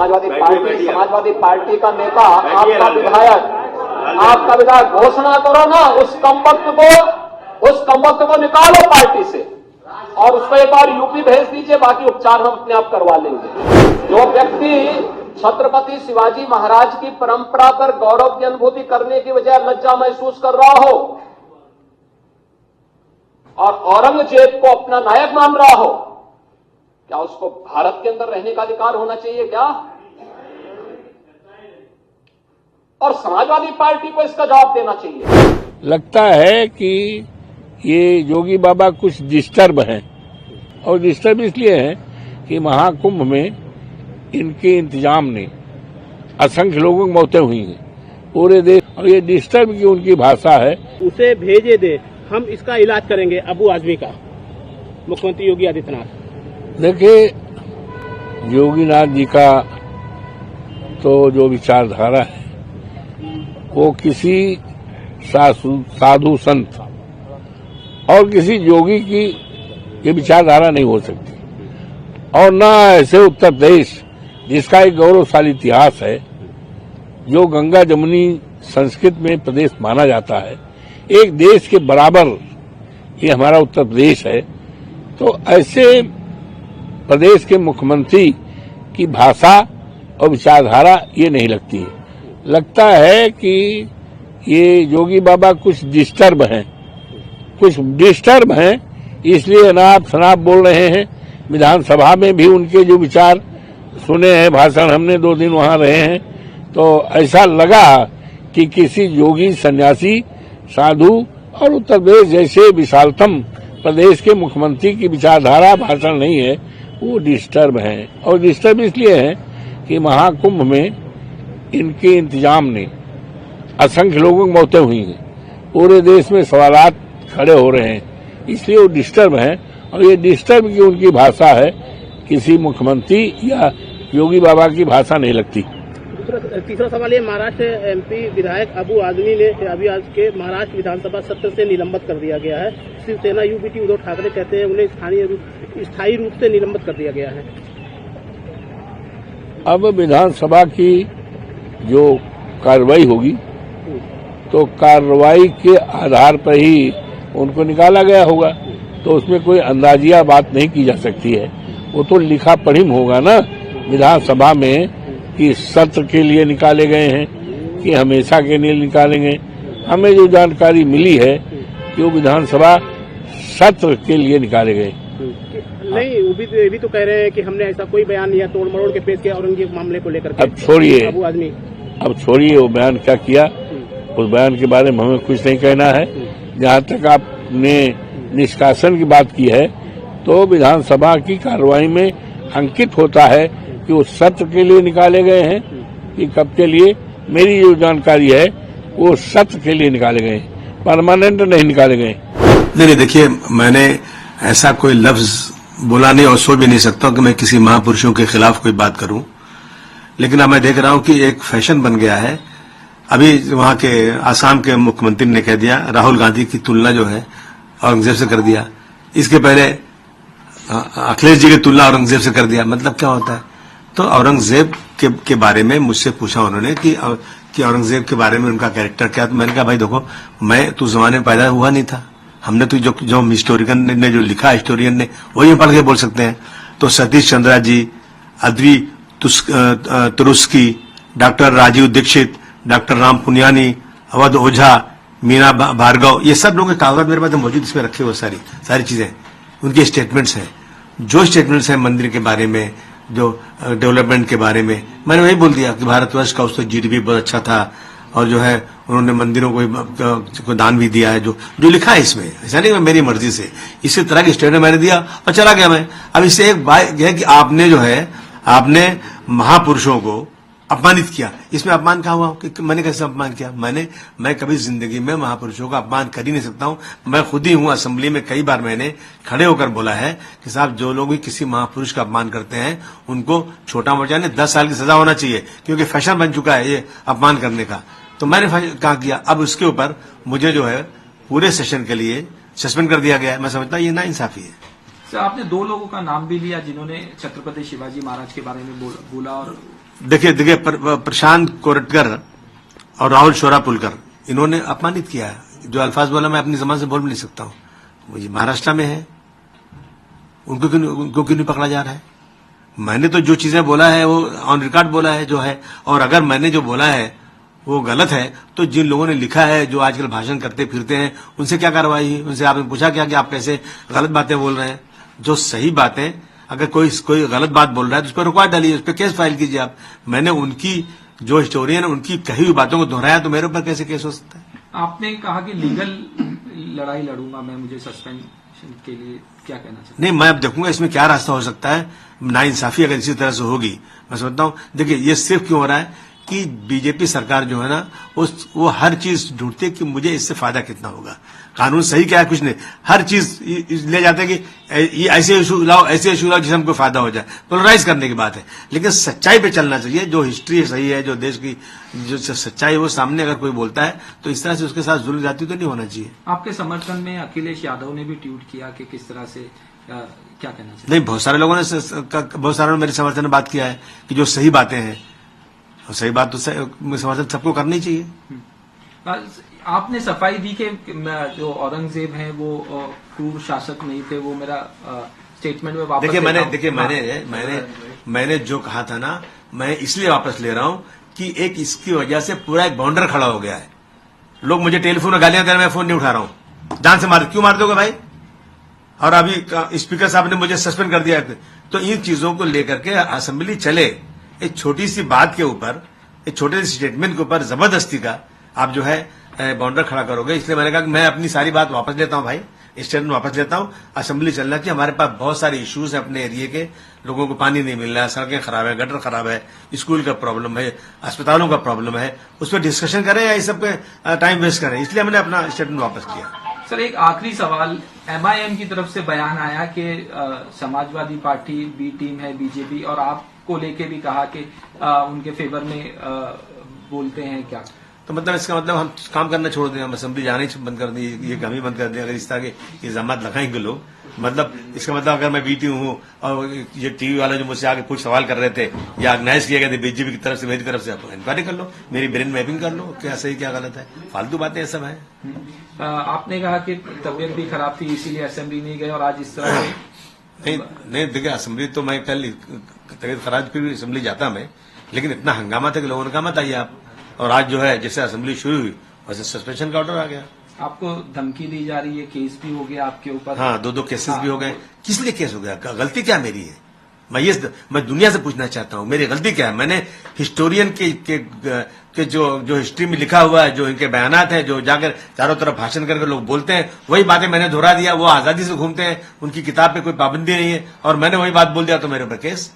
Samajwadi party का नेता, आपका विधायक घोषणा करो ना, उस कमबख्त को निकालो पार्टी से और उसको एक बार यूपी भेज दीजिए, बाकी उपचार हम अपने आप करवा लेंगे। जो व्यक्ति छत्रपति शिवाजी महाराज की परंपरा पर गौरव की अनुभूति करने की बजाय लज्जा महसूस कर रहा हो और औरंगजेब को अपना नायक मान रहा हो, क्या उसको भारत के अंदर रहने का अधिकार होना चाहिए क्या? और समाजवादी पार्टी को इसका जवाब देना चाहिए। लगता है कि ये योगी बाबा कुछ डिस्टर्ब हैं, और डिस्टर्ब इसलिए है कि महाकुंभ में इनके इंतजाम ने असंख्य लोगों की मौतें हुई हैं पूरे देश, और ये डिस्टर्ब की उनकी भाषा है। उसे भेजे दे, हम इसका इलाज करेंगे अबू आजमी का, मुख्यमंत्री योगी आदित्यनाथ। देखिए, योगीनाथ जी का तो जो विचारधारा है वो किसी साधु संत और किसी योगी की ये विचारधारा नहीं हो सकती, और न ऐसे उत्तर प्रदेश जिसका एक गौरवशाली इतिहास है, जो गंगा जमुनी संस्कृत में प्रदेश माना जाता है, एक देश के बराबर ये हमारा उत्तर प्रदेश है। तो ऐसे प्रदेश के मुख्यमंत्री की भाषा और विचारधारा ये नहीं लगती है। लगता है कि ये योगी बाबा कुछ डिस्टर्ब हैं, इसलिए अनाप शनाप बोल रहे हैं। विधानसभा में भी उनके जो विचार सुने हैं, भाषण, हमने 2 दिन वहां रहे हैं, तो ऐसा लगा कि किसी योगी, सन्यासी, साधु और उत्तर प्रदेश जैसे विशालतम प्रदेश के मुख्यमंत्री की विचारधारा, भाषण नहीं है, वो डिस्टर्ब हैं। और डिस्टर्ब इसलिए है कि महाकुंभ में इनके इंतजाम ने असंख्य लोगों की मौतें हुई हैं, पूरे देश में सवालात खड़े हो रहे हैं, इसलिए वो डिस्टर्ब हैं। और ये डिस्टर्ब की उनकी भाषा है, किसी मुख्यमंत्री या योगी बाबा की भाषा नहीं लगती। तीसरा सवाल ये, महाराष्ट्र एमपी विधायक अबू आजमी ने अभी आज के महाराष्ट्र विधानसभा सत्र से निलंबित कर दिया गया है। शिवसेना यूबीटी उद्धव ठाकरे कहते हैं उन्हें स्थायी रूप से निलंबित कर दिया गया है। अब विधानसभा की जो कार्रवाई होगी तो कार्रवाई के आधार पर ही उनको निकाला गया होगा, तो उसमें कोई अंदाजिया बात नहीं की जा सकती है। वो तो लिखा पढ़िम होगा ना विधानसभा में कि सत्र के लिए निकाले गए हैं कि हमेशा के लिए निकालेंगे। हमें जो जानकारी मिली है कि वो विधानसभा सत्र के लिए निकाले गए। नहीं, वो भी तो कह रहे हैं कि हमने ऐसा कोई बयान या तोड़ मरोड़ के पेश किया औरंगजेब मामले को लेकर। अब छोड़िए वो बयान क्या किया, उस बयान के बारे में हमें कुछ नहीं कहना है। जहाँ तक आपने निष्कासन की बात की है, तो विधानसभा की कार्रवाई में अंकित होता है कि वो सत्र के लिए निकाले गए हैं कि कब के लिए। मेरी जो जानकारी है वो सत्र के लिए निकाले गए, परमानेंट नहीं निकाले गए। नहीं, देखिए, मैंने ऐसा कोई लफ्ज बोला नहीं और सोच भी नहीं सकता कि मैं किसी महापुरुषों के खिलाफ कोई बात करूं, लेकिन अब मैं देख रहा हूं कि एक फैशन बन गया है। अभी वहां के आसाम के मुख्यमंत्री ने कह दिया, राहुल गांधी की तुलना जो है औरंगजेब से कर दिया। इसके पहले अखिलेश जी की तुलना औरंगजेब से कर दिया। मतलब क्या होता है? तो औरंगजेब के बारे में मुझसे पूछा उन्होंने कि औरंगजेब के बारे में उनका कैरेक्टर क्या। तो मैंने कहा, भाई देखो, मैं तो जमाने में पैदा हुआ नहीं था, हमने तो जो हिस्टोरियन ने जो लिखा, हिस्टोरियन ने वही पढ़ के बोल सकते हैं। तो सतीश चंद्रा जी, अद्वी तुरुस्की, डॉक्टर राजीव दीक्षित, डॉक्टर राम पुनियानी, अवध ओझा, मीना भार्गव, ये सब लोगों के कागजात मेरे पास मौजूद, इसमें रखे हुए सारी चीजें, उनके स्टेटमेंट्स हैं। जो स्टेटमेंट्स हैं मंदिर के बारे में, जो डेवलपमेंट के बारे में, मैंने वही बोल दिया कि भारतवर्ष का उसका जीडीपी बहुत अच्छा था, और जो है उन्होंने मंदिरों को दान भी दिया है, जो लिखा है इसमें। ऐसा नहीं मेरी मर्जी से, इसी तरह की स्टेटमेंट मैंने दिया और चला गया मैं। अब इससे एक बात यह है कि आपने महापुरुषों को अपमानित किया। इसमें अपमान कहाँ हुआ कि मैंने कैसे अपमान किया? मैं कभी जिंदगी में महापुरुषों का अपमान कर ही नहीं सकता हूं। मैं खुद ही हूं, असेंबली में कई बार मैंने खड़े होकर बोला है कि साहब, जो लोग भी किसी महापुरुष का अपमान करते हैं उनको छोटा मोटा नहीं 10 साल की सजा होना चाहिए, क्योंकि फैशन बन चुका है ये अपमान करने का। तो मैंने कहा किया। अब उसके ऊपर मुझे जो है पूरे सेशन के लिए सस्पेंड कर दिया गया है। मैं समझता हूं ये नाइंसाफी है। सर, आपने 2 लोगों का नाम भी लिया जिन्होंने छत्रपति शिवाजी महाराज के बारे में बोला और देखिए प्रशांत कोरटकर और राहुल शोरापुलकर इन्होंने अपमानित किया है। जो अल्फाज बोला मैं अपनी जबान से बोल भी नहीं सकता हूं। वो ये महाराष्ट्र में है, उनको क्यों नहीं पकड़ा जा रहा है? मैंने तो जो चीजें बोला है वो ऑन रिकॉर्ड बोला है जो है, और अगर मैंने जो बोला है वो गलत है तो जिन लोगों ने लिखा है, जो आजकल भाषण करते फिरते हैं, उनसे क्या कार्रवाई हुई? उनसे आपने पूछा क्या कि आप कैसे गलत बातें बोल रहे हैं? जो सही बातें, अगर कोई गलत बात बोल रहा है तो उस पर रुकवा डालिए, उस पर केस फाइल कीजिए आप। मैंने उनकी जो हिस्टोरियन है उनकी कही हुई बातों को दोहराया तो मेरे ऊपर कैसे केस हो सकता है? आपने कहा कि लीगल लड़ाई लड़ूंगा मैं, मुझे सस्पेंशन के लिए क्या कहना चाहिए? नहीं, मैं अब देखूंगा इसमें क्या रास्ता हो सकता है। नाइंसाफी अगर इसी तरह से होगी, मैं समझता हूं। देखिए ये सिर्फ क्यों हो रहा है कि बीजेपी सरकार जो है ना वो हर चीज ढूंढती है कि मुझे इससे फायदा कितना होगा। कानून सही क्या है? कुछ नहीं, हर चीज ले जाते हैं कि ये ऐसे इशू लाओ जिससे हमको फायदा हो जाए। पोलराइज करने की बात है, लेकिन सच्चाई पे चलना चाहिए। जो हिस्ट्री सही है, जो देश की जो सच्चाई है वो सामने अगर कोई बोलता है तो इस तरह से उसके साथ जुल्म जाती तो नहीं होना चाहिए। आपके समर्थन में अखिलेश यादव ने भी ट्वीट किया कि किस तरह से क्या कहना चाहिए? नहीं, बहुत सारे लोगों ने मेरे समर्थन में बात किया है कि जो सही बातें हैं, सही बात तो समर्थन सबको करनी चाहिए। आपने सफाई दी कि जो औरंगजेब हैं वो क्रूर शासक नहीं थे, वो मेरा स्टेटमेंट में वापस मैंने जो कहा था ना, मैं इसलिए वापस ले रहा हूं कि एक इसकी वजह से पूरा एक बाउंडर खड़ा हो गया है। लोग मुझे टेलीफोन में गालियां दे रहे हैं, मैं फोन नहीं उठा रहा हूं। जान से क्यों मार दोगे भाई? और अभी स्पीकर साहब ने मुझे सस्पेंड कर दिया। तो इन चीजों को लेकर के असेंबली चले, एक छोटी सी बात के ऊपर, एक छोटे से स्टेटमेंट के ऊपर जबरदस्ती का आप जो है बाउंडर खड़ा करोगे। इसलिए मैंने कहा कि मैं अपनी सारी बात वापस लेता हूं भाई, स्टेटमेंट वापस लेता हूं। असेंबली चलना चाहिए। हमारे पास बहुत सारे इश्यूज है अपने एरिया के, लोगों को पानी नहीं मिल रहा है, सड़कें खराब है, गटर खराब है, स्कूल का प्रॉब्लम है, अस्पतालों का प्रॉब्लम है, उस पर डिस्कशन करें या इस सब पे टाइम वेस्ट करें। इसलिए मैंने अपना स्टेटमेंट वापस किया। सर एक आखिरी सवाल, एमआईएम की तरफ से बयान आया कि समाजवादी पार्टी बी टीम है बीजेपी, और आपको लेके भी कहा कि उनके फेवर में बोलते हैं क्या? तो मतलब इसका मतलब हम काम करना छोड़ दें, हम असेंबली जाने ही बंद कर दें, ये काम ही बंद कर दें अगर इस तरह के इल्जाम लगाएंगे लोग। मतलब इसका मतलब अगर मैं बीटी हूं और ये टीवी वाले जो मुझसे आगे कुछ सवाल कर रहे थे या ऑर्गेनाइज किए गए थे बीजेपी की तरफ से, मेरी तरफ से, आप इंक्वायरी कर लो, मेरी ब्रेन मैपिंग कर लो, क्या सही क्या गलत है। फालतू बातें सब है। आपने कहा कि तबीयत भी खराब थी इसीलिए असेंबली नहीं गए, और आज इस तरह से नहीं देखिए असेंबली तो मैं कल तबीयत खराब फिर भी असेंबली जाता मैं, लेकिन इतना हंगामा था कि लोगों ने कहा मत आइए आप। और आज जो है जैसे असेंबली शुरू हुई वैसे सस्पेंशन का ऑर्डर आ गया। आपको धमकी दी जा रही है, केस भी हो गया आपके ऊपर। हाँ, दो केसेस भी हो गए। किस लिए केस हो गया? गलती क्या मेरी है? मैं दुनिया से पूछना चाहता हूं मेरी गलती क्या है? मैंने हिस्टोरियन के जो हिस्ट्री में लिखा हुआ है, जो इनके बयानात हैं, जो जाकर चारों तरफ भाषण करके लोग बोलते हैं, वही बातें मैंने दोहरा दिया। वो आजादी से घूमते हैं, उनकी किताब पे कोई पाबंदी नहीं है, और मैंने वही बात बोल दिया तो मेरे ऊपर केस।